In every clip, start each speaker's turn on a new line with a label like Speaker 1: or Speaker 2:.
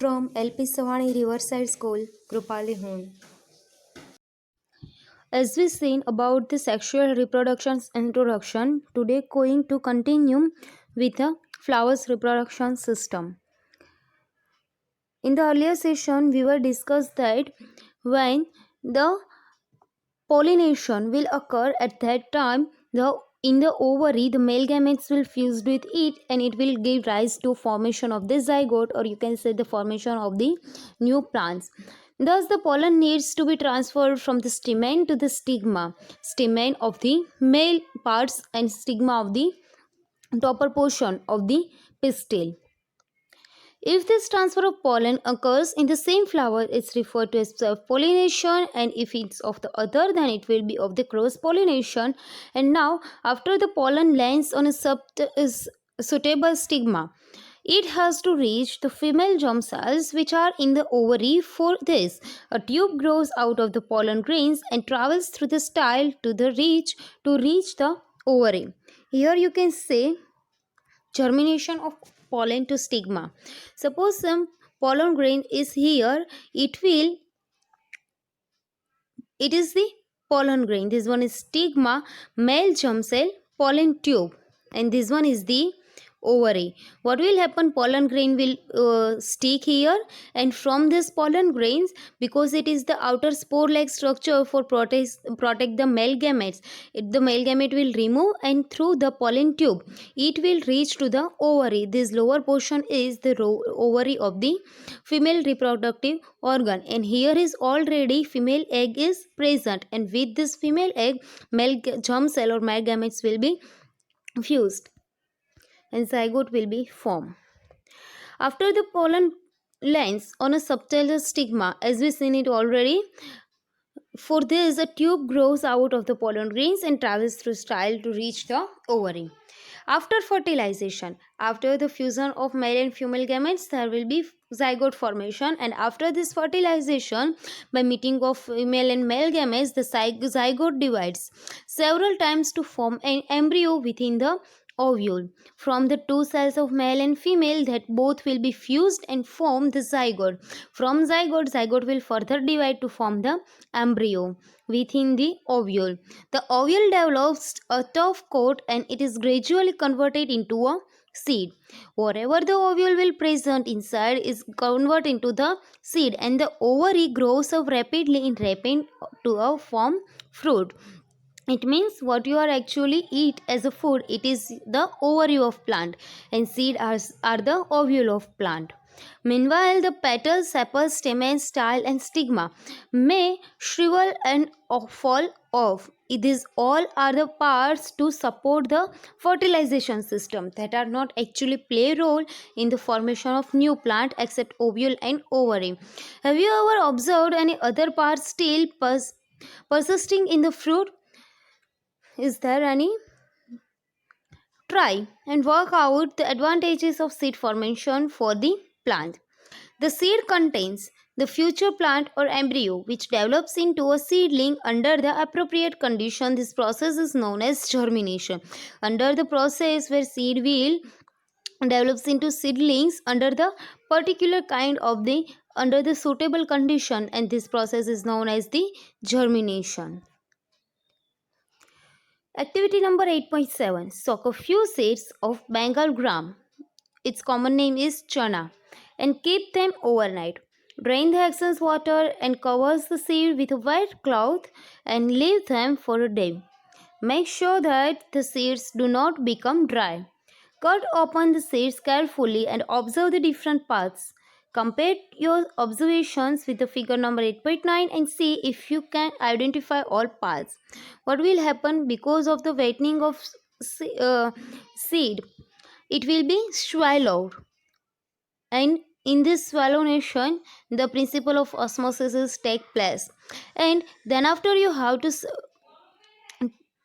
Speaker 1: from LP Savani Riverside School, Krupali home. As we seen about the sexual reproduction's introduction, today going to continue with the flowers reproduction system. In the earlier session, we were discussed that when the pollination will occur at that time, in the ovary the male gametes will fuse with it and it will give rise to formation of the zygote, or you can say the formation of the new plants. Thus the pollen needs to be transferred from the stamen to the stigma, stamen of the male parts and stigma of the topper portion of the pistil. If this transfer of pollen occurs in the same flower, it's referred to as self-pollination, and if it's of the other, then it will be of the cross-pollination. And now, after the pollen lands on a suitable stigma, it has to reach the female germ cells which are in the ovary. For this, a tube grows out of the pollen grains and travels through the style to reach the ovary. Here you can say germination of pollen to stigma. Suppose some pollen grain is here, it is the pollen grain. This one is stigma, male germ cell, pollen tube, and this one is the ovary. What will happen? Pollen grain will stick here, and from this pollen grains, because it is the outer spore like structure for protect the male gametes, the male gamete will remove, and through the pollen tube it will reach to the ovary. This lower portion is the ovary of the female reproductive organ, and here is already female egg is present, and with this female egg male germ cell or male gametes will be fused and zygote will be formed. After the pollen lands on a subtalar stigma, as we seen it already, for this a tube grows out of the pollen grains and travels through style to reach the ovary. After fertilization, after the fusion of male and female gametes, there will be zygote formation, and after this fertilization, by meeting of female and male gametes, the zygote divides several times to form an embryo within the ovule. From the two cells of male and female, that both will be fused and form the zygote. From zygote will further divide to form the embryo within the ovule. The ovule develops a tough coat and it is gradually converted into a seed. Whatever the ovule will present inside is converted into the seed, and the ovary grows up rapidly to form fruit. It means what you are actually eat as a food, it is the ovary of plant, and seed are the ovule of plant. Meanwhile, the petals, sepals, stamen, style and stigma may shrivel and fall off. These all are the parts to support the fertilization system that are not actually play role in the formation of new plant except ovule and ovary. Have you ever observed any other parts still persisting in the fruit? Is there any? Try and work out the advantages of seed formation for the plant. The seed contains the future plant or embryo which develops into a seedling under the appropriate condition. This process is known as germination. Under the process where seed will develops into seedlings under the particular kind of the under the suitable condition, and this process is known as the germination. Activity number 8.7. Soak a few seeds of Bengal gram, its common name is chana, and keep them overnight. Drain the excess water and cover the seed with a wet cloth and leave them for a day. Make sure that the seeds do not become dry. Cut open the seeds carefully and observe the different parts. Compare your observations with the figure number 8.9 and see if you can identify all parts. What will happen because of the wetting of seed? It will be swallowed, and in this swallowation the principle of osmosis take place, and then after you have to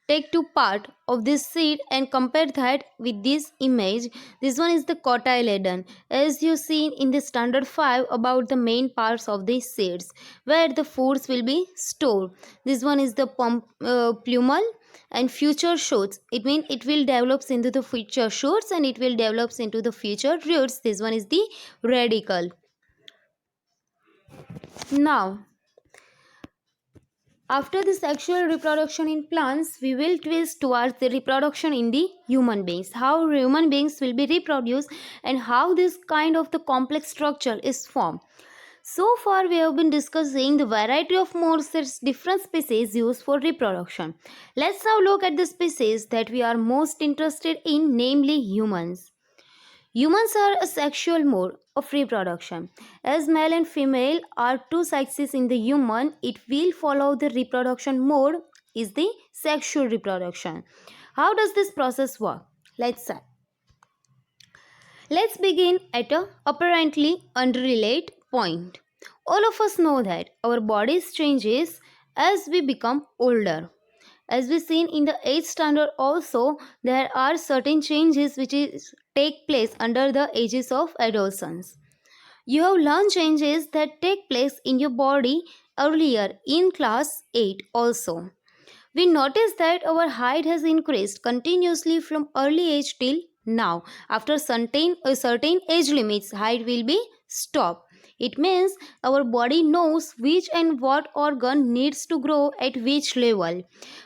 Speaker 1: take two part of this seed and compare that with this image. This one is the cotyledon, as you see in the standard 5 about the main parts of these seeds where the foods will be stored. This one is the plumule and future shoots. It means it will develops into the future shoots and it will develops into the future roots. This one is the radicle. Now, after the sexual reproduction in plants, we will twist towards the reproduction in the human beings. How human beings will be reproduced and how this kind of the complex structure is formed. So far, we have been discussing the variety of modes that different species use for reproduction. Let's now look at the species that we are most interested in, namely humans. Humans are a sexual mode of reproduction. As male and female are two sexes in the human, it will follow the reproduction mode is the sexual reproduction. How does this process work? Let's say. Let's begin at a apparently unrelated point. All of us know that our bodies changes as we become older. As we seen in the 8th standard also, there are certain changes which take place under the ages of adolescence. You have learned changes that take place in your body earlier in class 8 also. We notice that our height has increased continuously from early age till now. After certain age limits, height will be stopped. It means our body knows which and what organ needs to grow at which level.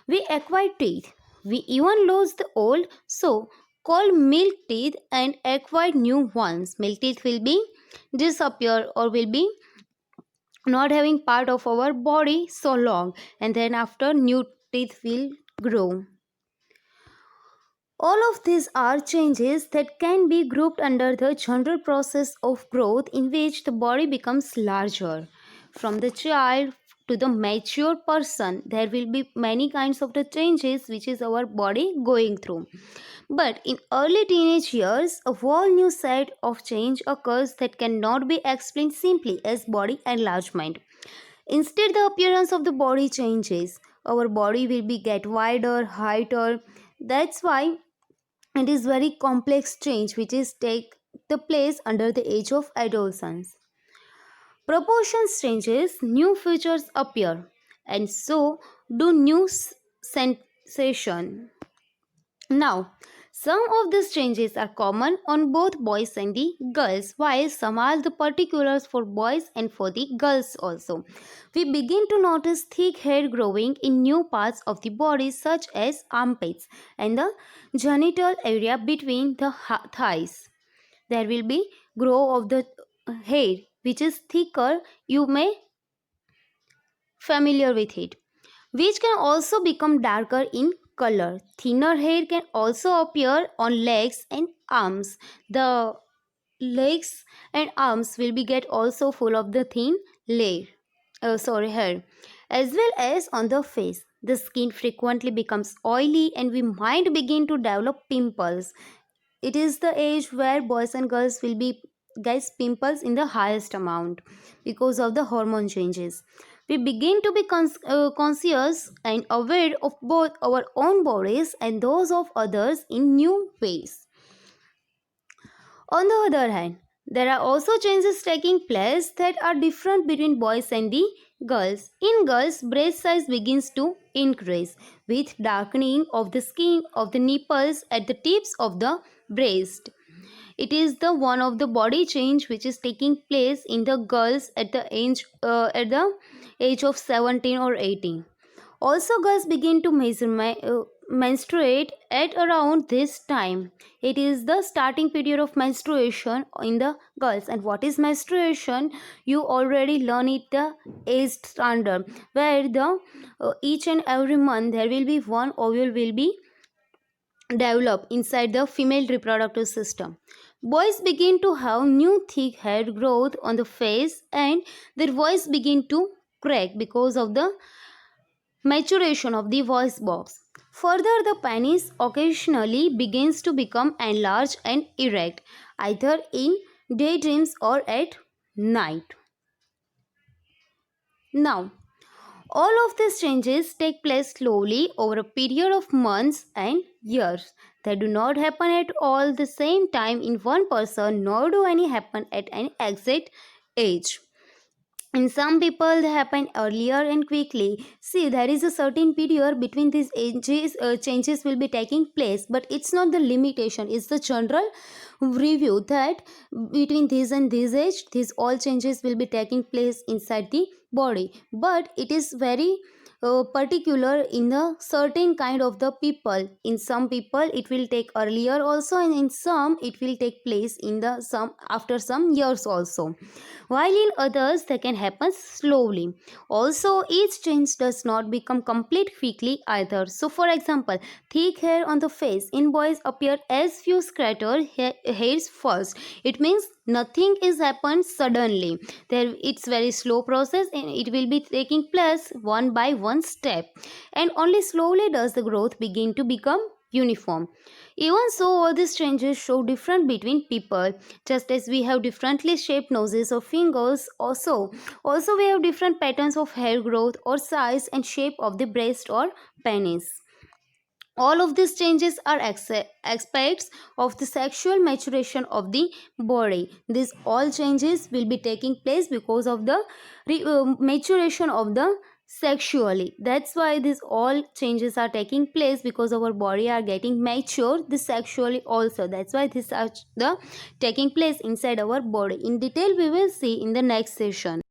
Speaker 1: We acquire teeth. We even lose the old, so called milk teeth and acquire new ones. Milk teeth will be disappear or will be not having part of our body so long, and then after new teeth will grow. All of these are changes that can be grouped under the general process of growth in which the body becomes larger. From the child to the mature person, there will be many kinds of the changes which is our body going through. But in early teenage years, a whole new set of change occurs that cannot be explained simply as body enlargement. Instead, the appearance of the body changes. Our body will be get wider, heighter. That's why it is very complex change which is take the place under the age of adolescence. Proportions changes, new features appear, and so do new sensation. Now, some of these changes are common on both boys and the girls, while some are the particulars for boys and for the girls also. We begin to notice thick hair growing in new parts of the body, such as armpits and the genital area between the thighs. There will be grow of the hair which is thicker. You may familiar with it, which can also become darker in color. Thinner hair can also appear on legs and arms. The legs and arms will be get also full of the thin hair, as well as on the face. The skin frequently becomes oily and we might begin to develop pimples. It is the age where boys and girls will be guys pimples in the highest amount because of the hormone changes. We begin to be conscious and aware of both our own bodies and those of others in new ways. On the other hand, there are also changes taking place that are different between boys and the girls. In girls, breast size begins to increase with darkening of the skin of the nipples at the tips of the breast. It is the one of the body change which is taking place in the girls at the age of 17 or 18. Also, girls begin to menstruate at around this time. It is the starting period of menstruation in the girls. And what is menstruation? You already learn it the age standard, where the each and every month there will be one ovule will be developed inside the female reproductive system. Boys begin to have new thick hair growth on the face and their voice begin to crack because of the maturation of the voice box. Further, the penis occasionally begins to become enlarged and erect, either in daydreams or at night. Now, all of these changes take place slowly over a period of months and years. They do not happen at all the same time in one person, nor do any happen at any exact age. In some people they happen earlier and quickly. See, there is a certain period between these ages, changes will be taking place, but it's not the limitation, it's the general review that between this and this age these all changes will be taking place inside the body, but it is very particular in the certain kind of the people. In some people it will take earlier also, and in some it will take place in the some after some years also, while in others they can happen slowly. Also, each change does not become complete quickly either. So for example, thick hair on the face in boys appear as few scattered hairs first. It means nothing is happened suddenly. There it's very slow process, and it will be taking place one by one step, and only slowly does the growth begin to become uniform. Even so, all these changes show different between people. Just as we have differently shaped noses or fingers, also we have different patterns of hair growth or size and shape of the breast or penis. All of these changes are aspects of the sexual maturation of the body. These all changes will be taking place because of the maturation of the sexually. That's why these all changes are taking place, because our body are getting mature the sexually also. That's why these are the taking place inside our body. In detail we will see in the next session.